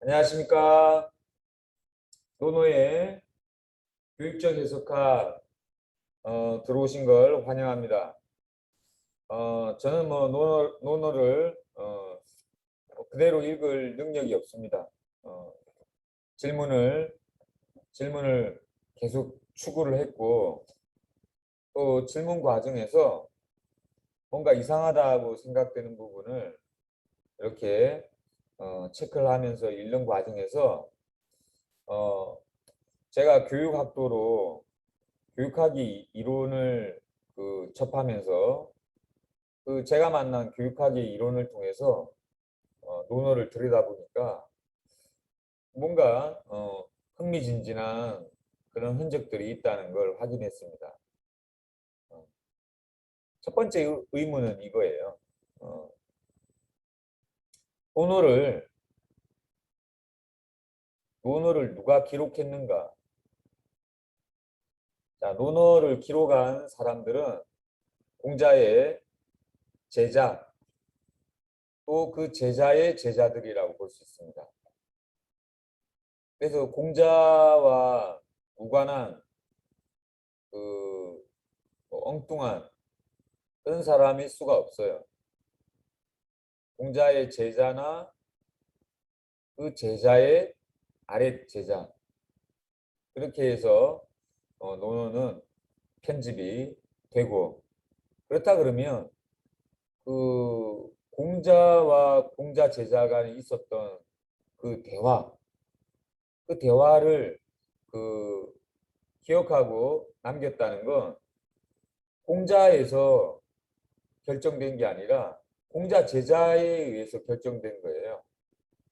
안녕하십니까. 노노의 교육적 해석학 들어오신 걸 환영합니다. 저는 노노를 그대로 읽을 능력이 없습니다. 어, 질문을 계속 추구를 했고, 또 질문 과정에서 뭔가 이상하다고 생각되는 부분을 이렇게 체크를 하면서 읽는 과정에서 어, 제가 교육학이 이론을 접하면서 제가 만난 교육학의 이론을 통해서 논어를 들여다보니까 뭔가 흥미진진한 그런 흔적들이 있다는 걸 확인했습니다. 어, 첫 번째 의문은 이거예요. 어, 논어를 누가 기록했는가? 자, 논어를 기록한 사람들은 공자의 제자, 또 그 제자의 제자들이라고 볼 수 있습니다. 그래서 공자와 무관한 엉뚱한 그런 사람일 수가 없어요. 공자의 제자나 그 제자의 아랫 제자, 그렇게 해서 논어는 편집이 되고, 그렇다 그러면 공자와 공자 제자 간에 있었던 그 대화를 그 기억하고 남겼다는 건 공자에서 결정된 게 아니라 공자 제자에 의해서 결정된 거예요.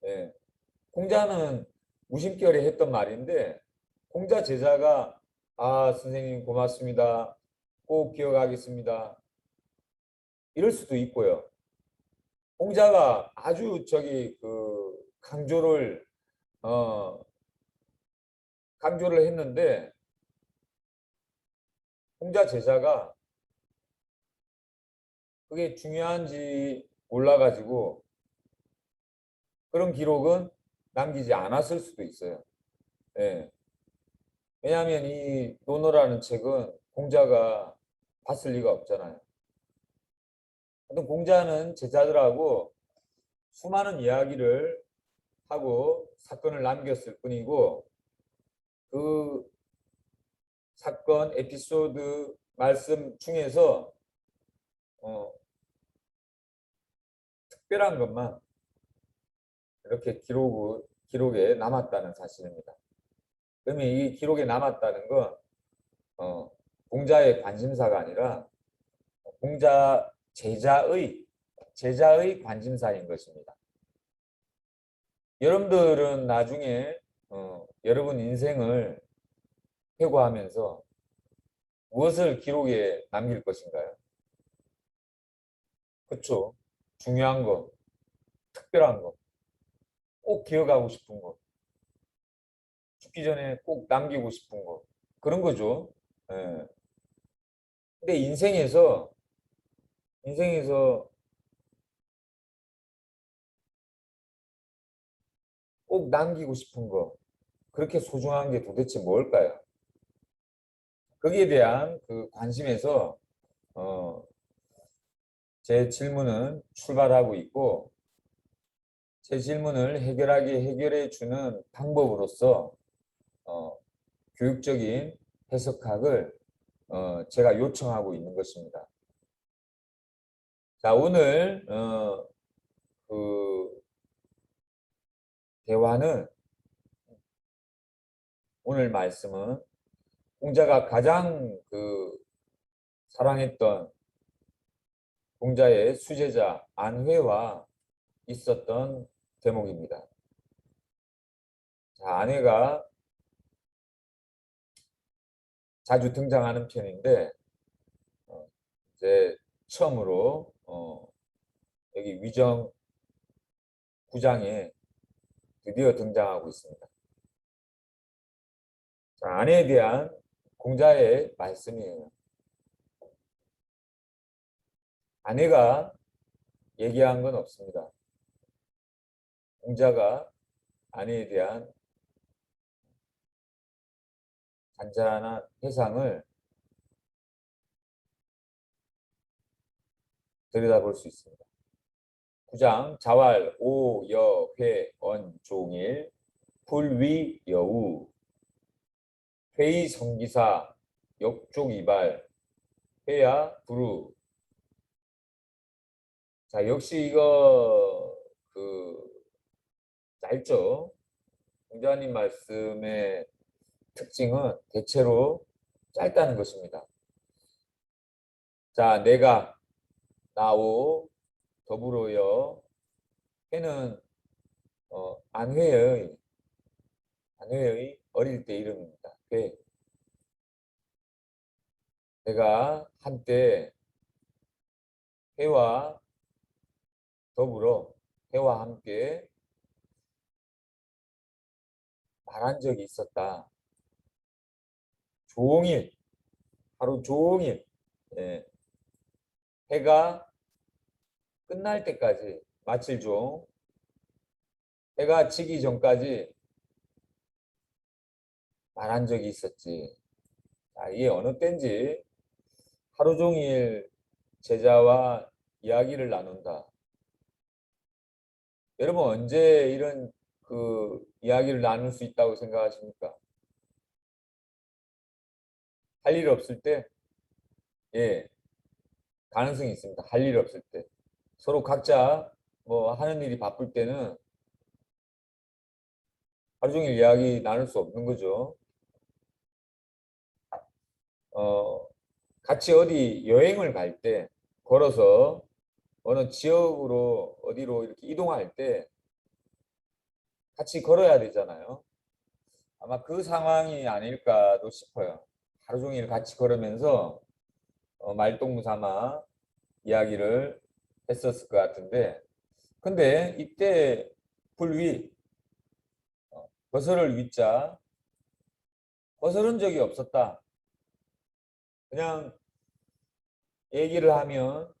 예. 공자는 무심결에 했던 말인데 공자 제자가 선생님 고맙습니다. 꼭 기억하겠습니다. 이럴 수도 있고요. 공자가 아주 어, 강조를 했는데 공자 제자가 그게 중요한지 몰라가지고 그런 기록은 남기지 않았을 수도 있어요. 예. 왜냐하면 이 논어라는 책은 공자가 봤을 리가 없잖아요. 하여튼 공자는 제자들하고 수많은 이야기를 하고 사건을 남겼을 뿐이고, 그 사건 에피소드 말씀 중에서 어, 특별한 것만 이렇게 기록에 남았다는 사실입니다. 그러면 이 기록에 남았다는 건 공자의 관심사가 아니라 공자 제자의 관심사인 것입니다. 여러분들은 나중에 여러분 인생을 회고하면서 무엇을 기록에 남길 것인가요? 그렇죠. 중요한 거, 특별한 거, 꼭 기억하고 싶은 거, 죽기 전에 꼭 남기고 싶은 거, 그런 거죠. 예. 근데 인생에서 꼭 남기고 싶은 거, 그렇게 소중한 게 도대체 뭘까요? 거기에 대한 그 관심에서 어, 제 질문은 출발하고 있고, 제 질문을 해결해 주는 방법으로서 어, 교육적인 해석학을 제가 요청하고 있는 것입니다. 자, 그 대화는 오늘 말씀은 공자가 가장 사랑했던 공자의 수제자 안회와 있었던 대목입니다. 자, 안회가 자주 등장하는 편인데 이제 처음으로 여기 위정 9장에 드디어 등장하고 있습니다. 자, 안회에 대한 공자의 말씀이에요. 안회가 얘기한 건 없습니다. 공자가 아내에 대한 잔잔한 회상을 들여다볼 수 있습니다. 9장 자왈 오여회 언종일 불위여우 회의성기사 역족이발 회야 부루. 자, 역시 이거 짧죠. 공자님 말씀의 특징은 대체로 짧다는 것입니다. 자, 내가 나오 더불어여. 회는 안회의 어릴 때 이름입니다. 회. 내가 한때 회와 더불어 회와 함께 말한 적이 있었다. 종일, 하루 종일, 예, 해가 끝날 때까지, 마칠 종, 해가 지기 전까지 말한 적이 있었지. 자, 이게 어느 때인지 하루 종일 제자와 이야기를 나눈다. 여러분 언제 이런 이야기를 나눌 수 있다고 생각하십니까? 할 일 없을 때? 예, 가능성이 있습니다. 할 일 없을 때. 서로 각자 뭐 하는 일이 바쁠 때는 하루 종일 이야기 나눌 수 없는 거죠. 어, 같이 어디 여행을 갈 때, 걸어서 어느 지역으로 어디로 이렇게 이동할 때 같이 걸어야 되잖아요. 아마 그 상황이 아닐까도 싶어요. 하루 종일 같이 걸으면서 말동무 삼아 이야기를 했었을 것 같은데, 근데 이때 불위, 거스를 위자, 거스른 적이 없었다. 그냥 얘기를 하면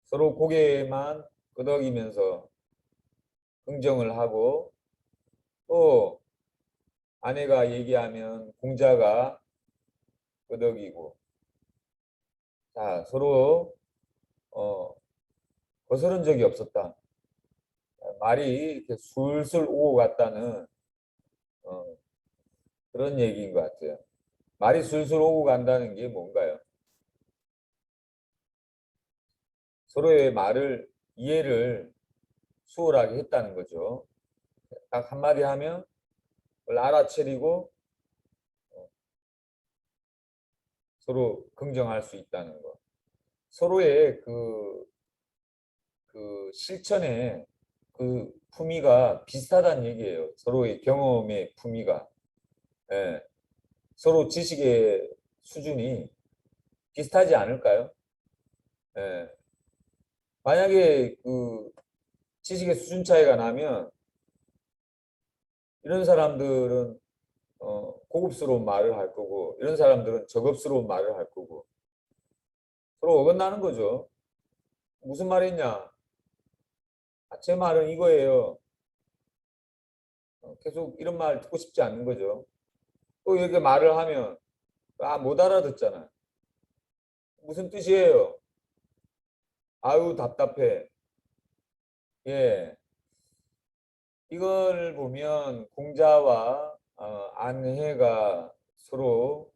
서로 고개만 끄덕이면서 긍정을 하고, 또 아내가 얘기하면 공자가 끄덕이고, 자, 서로 거스른 적이 없었다. 말이 이렇게 술술 오고 갔다는 어, 그런 얘기인 것 같아요. 말이 술술 오고 간다는 게 뭔가요? 서로의 말을 이해를 수월하게 했다는 거죠. 딱 한마디 하면 그걸 알아채리고 서로 긍정할 수 있다는 것. 서로의 그 실천의 그 품위가 비슷하다는 얘기예요. 서로의 경험의 품위가. 예. 서로 지식의 수준이 비슷하지 않을까요? 예. 만약에 지식의 수준 차이가 나면 이런 사람들은 고급스러운 말을 할 거고, 이런 사람들은 저급스러운 말을 할 거고, 서로 어긋나는 거죠. 무슨 말이냐? 아, 제 말은 이거예요. 계속 이런 말 듣고 싶지 않는 거죠. 또 이렇게 말을 하면 못 알아듣잖아요. 무슨 뜻이에요? 아유 답답해. 예, 이걸 보면 공자와 안혜가 서로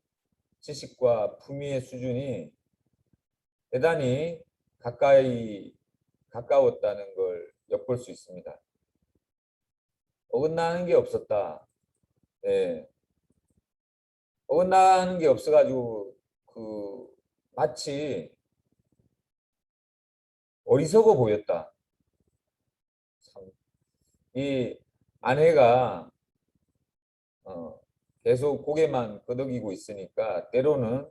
지식과 품위의 수준이 대단히 가까웠다는 걸 엿볼 수 있습니다. 어긋나는 게 없었다. 예, 어긋나는 게 없어가지고 마치 어리석어 보였다. 참, 이 아내가 어, 계속 고개만 끄덕이고 있으니까 때로는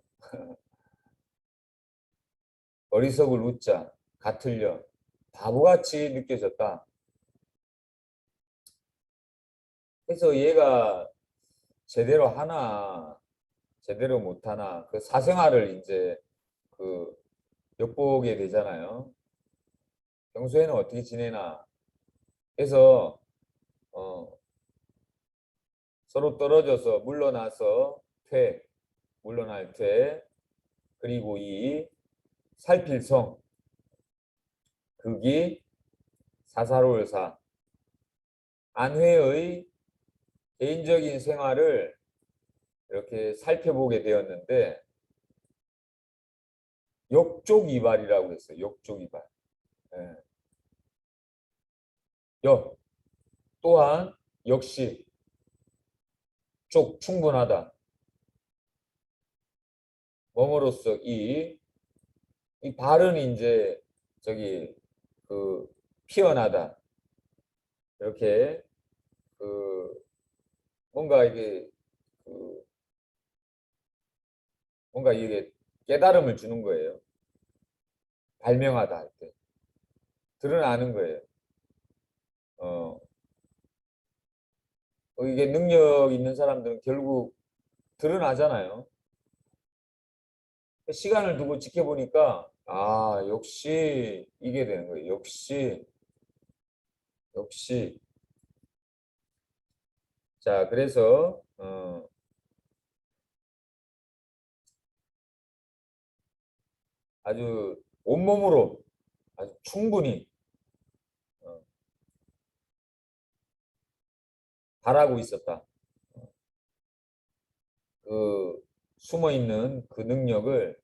어리석을 웃자, 같으려, 바보같이 느껴졌다. 그래서 얘가 제대로 하나, 제대로 못하나, 그 사생활을 이제 그 엿보게 되잖아요. 평소에는 어떻게 지내나, 그래서 서로 떨어져서 물러나서 물러날 퇴, 그리고 이 살필성, 극이 사사로울 사, 안회의 개인적인 생활을 이렇게 살펴보게 되었는데 역족이발이라고 했어요. 역족이발. 예. 또한 역시 쪽 충분하다. 뭐뭐로써 이 발은 이제 저기 그 피어나다. 이렇게 그 뭔가 이게 그 뭔가 이게 깨달음을 주는 거예요. 발명하다 할 때. 드러나는 거예요. 어, 이게 능력 있는 사람들은 결국 드러나잖아요. 시간을 두고 지켜보니까 아, 역시 이게 되는 거예요. 역시. 자, 그래서 아주 온몸으로 아주 충분히 어, 바라고 있었다. 그 숨어 있는 그 능력을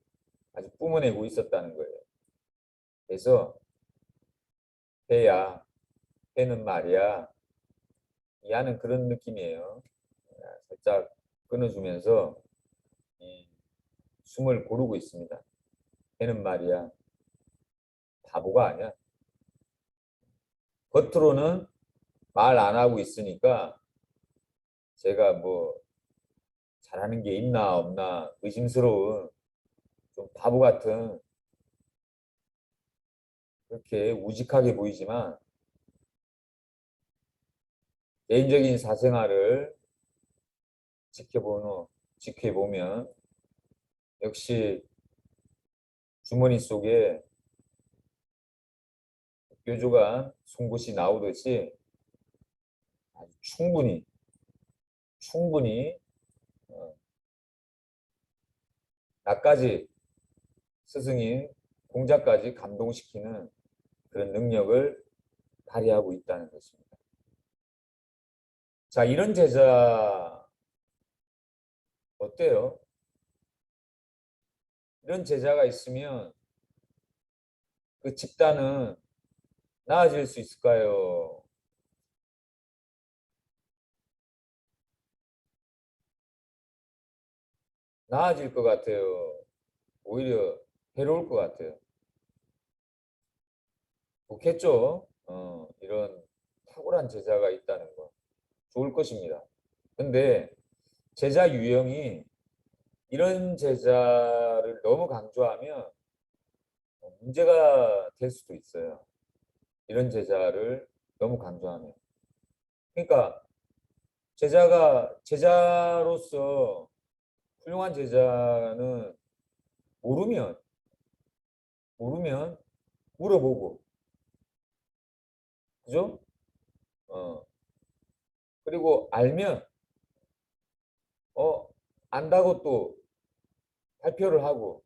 아주 뿜어내고 있었다는 거예요. 그래서 배야, 배는 말이야. 야는 그런 느낌이에요. 살짝 끊어주면서 이 숨을 고르고 있습니다. 배는 말이야. 바보가 아니야. 겉으로는 말 안 하고 있으니까 제가 뭐 잘하는 게 있나 없나 의심스러운 좀 바보 같은 그렇게 우직하게 보이지만 개인적인 사생활을 지켜보면 역시 주머니 속에 뾰족한 송곳이 나오듯이 아주 충분히 어, 나까지 스승인 공자까지 감동시키는 그런 능력을 발휘하고 있다는 것입니다. 자, 이런 제자 어때요? 이런 제자가 있으면 그 집단은 나아질 수 있을까요? 나아질 것 같아요. 오히려 해로울 것 같아요. 좋겠죠? 이런 탁월한 제자가 있다는 거. 좋을 것입니다. 근데 제자 유형이 이런 제자를 너무 강조하면 문제가 될 수도 있어요. 이런 제자를 너무 강조하면. 그러니까 제자로서 훌륭한 제자는 모르면 모르면 물어보고, 그죠? 어, 그리고 알면 안다고 또 발표를 하고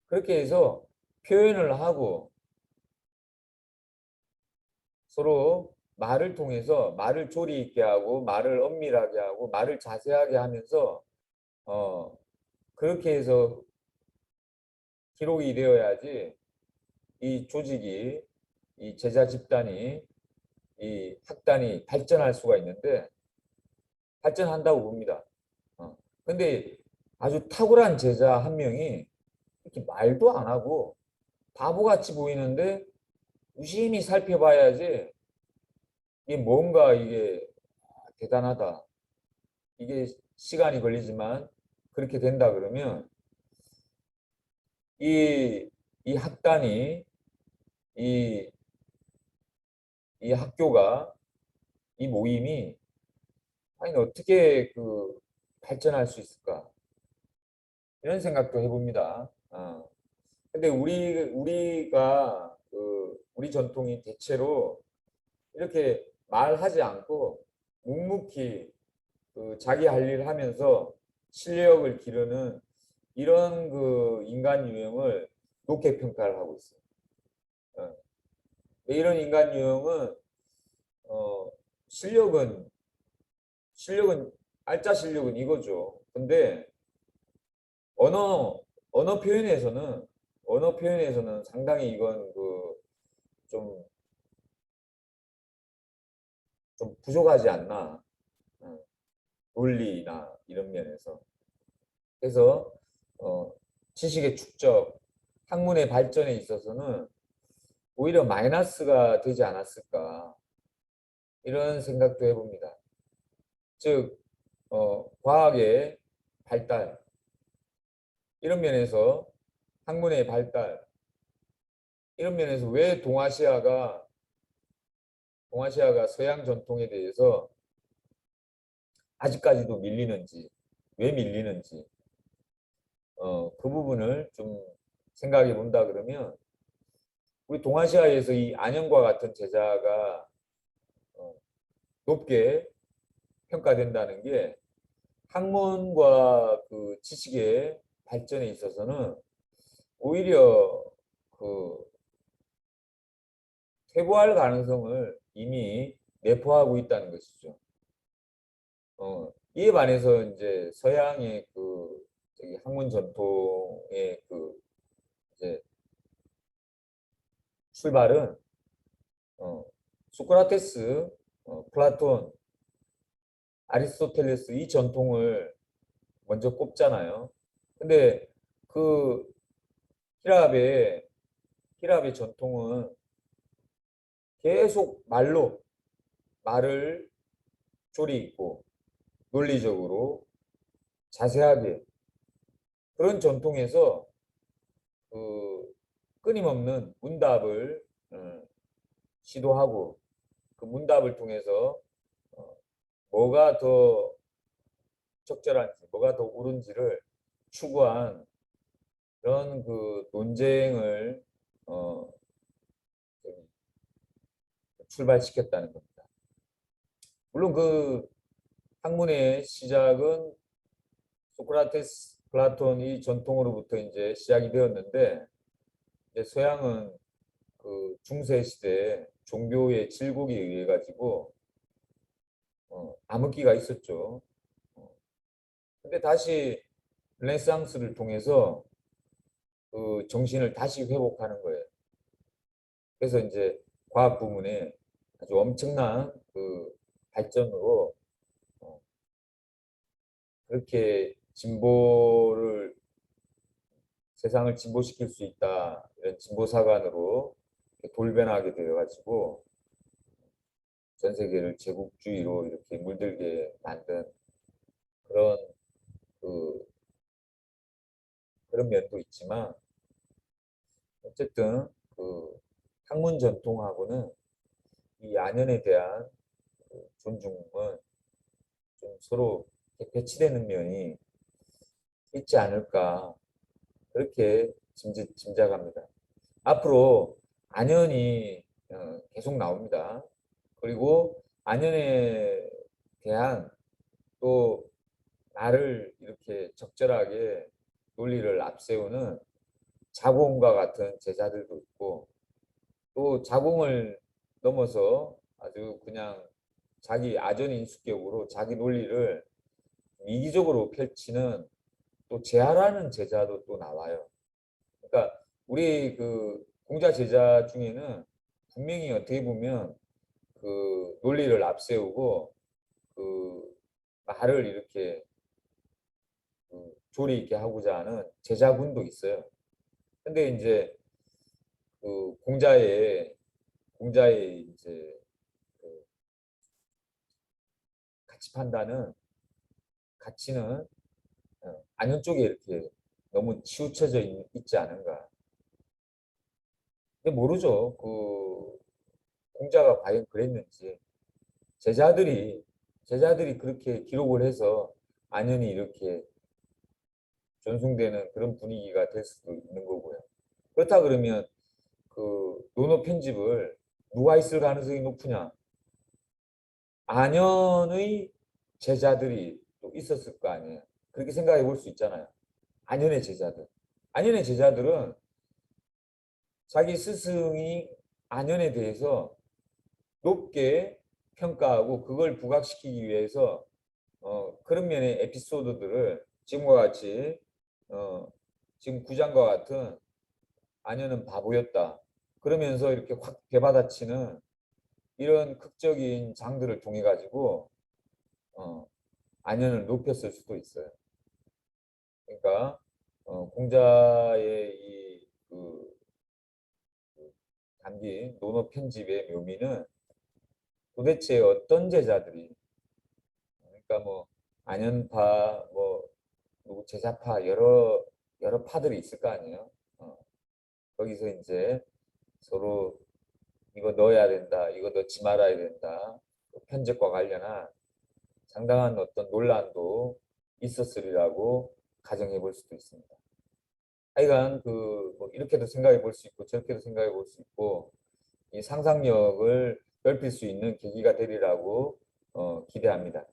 그렇게 해서 표현을 하고 서로 말을 통해서 말을 조리 있게 하고 말을 엄밀하게 하고 말을 자세하게 하면서 어, 그렇게 해서 기록이 되어야지 이 조직이 이 제자 집단이 이 학단이 발전할 수가 있는데 발전한다고 봅니다. 근데 아주 탁월한 제자 한 명이 이렇게 말도 안 하고 바보같이 보이는데 유심히 살펴봐야지 이게 뭔가 이게 대단하다. 이게 시간이 걸리지만 그렇게 된다 그러면 이 학단이 이, 이 학교가 이 모임이 아니 어떻게 그 발전할 수 있을까 이런 생각도 해봅니다. 근데 우리가 우리 전통이 대체로 이렇게 말하지 않고 묵묵히 그 자기 할 일 하면서 실력을 기르는 이런 그 인간 유형을 높게 평가를 하고 있어요. 어. 이런 인간 유형은 어, 실력은 실력은 알짜 실력은 이거죠. 근데 언어 언어 표현에서는 언어 표현에서는 상당히 이건 그 좀 좀 부족하지 않나. 어, 논리나 이런 면에서. 그래서 어, 지식의 축적, 학문의 발전에 있어서는 오히려 마이너스가 되지 않았을까 이런 생각도 해봅니다. 즉 과학의 발달 이런 면에서 학문의 발달 이런 면에서 왜 동아시아가 서양 전통에 대해서 아직까지도 밀리는지 왜 밀리는지 그 부분을 좀 생각해 본다 그러면 우리 동아시아에서 이 안형과 같은 제자가 어, 높게 평가된다는 게 학문과 그 지식의 발전에 있어서는 오히려 그 퇴보할 가능성을 이미 내포하고 있다는 것이죠. 이에 반해서 이제 서양의 그 저기 학문 전통의 그 이제 출발은 어, 소크라테스, 플라톤, 아리스토텔레스 이 전통을 먼저 꼽잖아요. 근데 그 히랍의 히랍의 전통은 계속 말을 조리 있고 논리적으로 자세하게 그런 전통에서 그 끊임없는 문답을 시도하고 그 문답을 통해서 어, 뭐가 더 적절한지 뭐가 더 옳은지를 추구한 그런 그 논쟁을 어, 출발시켰다는 겁니다. 물론 그 학문의 시작은 소크라테스, 플라톤 이 전통으로부터 이제 시작이 되었는데 이제 서양은 그 중세 시대에 종교의 질곡에 의해 가지고 암흑기가 있었죠. 어, 근데 다시 르네상스를 통해서 그 정신을 다시 회복하는 거예요. 그래서 이제 과학 부문에 아주 엄청난 그 발전으로 어, 그렇게 진보를 세상을 진보시킬 수 있다 이런 진보사관으로 돌변하게 되어가지고 전 세계를 제국주의로 이렇게 물들게 만든 그런 그 그런 면도 있지만 어쨌든 그 학문 전통하고는 이 안연에 대한 그 존중은 좀 서로 배치되는 면이 있지 않을까 그렇게 짐작합니다. 앞으로 안연이 계속 나옵니다. 그리고 안연에 대한 또 나를 이렇게 적절하게 논리를 앞세우는 자공과 같은 제자들도 있고 또 자공을 넘어서 아주 그냥 자기 아전인수격으로 자기 논리를 이기적으로 펼치는 또 제하라는 제자도 또 나와요. 그러니까 우리 그 공자 제자 중에는 분명히 어떻게 보면 그 논리를 앞세우고 그 말을 이렇게 그 조리 있게 하고자 하는 제자군도 있어요. 근데 이제 그 공자의 이제 그 가치 판단은 가치는 안현 쪽에 이렇게 너무 치우쳐져 있지 않은가. 근데 모르죠. 그 공자가 과연 그랬는지 제자들이 제자들이 그렇게 기록을 해서 안현이 이렇게 전송되는 그런 분위기가 될 수도 있는 거고요. 그렇다 그러면 그 논어 편집을 누가 있을 가능성이 높으냐? 안현의 제자들이 또 있었을 거 아니에요. 그렇게 생각해 볼 수 있잖아요. 안현의 제자들. 안현의 제자들은 자기 스승이 안현에 대해서 높게 평가하고 그걸 부각시키기 위해서 그런 면의 에피소드들을 지금과 같이 어, 지금 구장과 같은 안현은 바보였다. 그러면서 이렇게 확 대받아치는 이런 극적인 장들을 통해 가지고 어, 안현을 높였을 수도 있어요. 그러니까 공자의 그 담긴 논어 편집의 묘미는 도대체 어떤 제자들이 그러니까 뭐 안현파 뭐 누구 제자파 여러 파들이 있을 거 아니에요. 거기서 이제 서로 이거 넣어야 된다, 이거 넣지 말아야 된다, 편집과 관련한 상당한 어떤 논란도 있었으리라고 가정해 볼 수도 있습니다. 하여간 그뭐 이렇게도 생각해 볼 수 있고 저렇게도 생각해 볼 수 있고 이 상상력을 넓힐 수 있는 계기가 되리라고 기대합니다.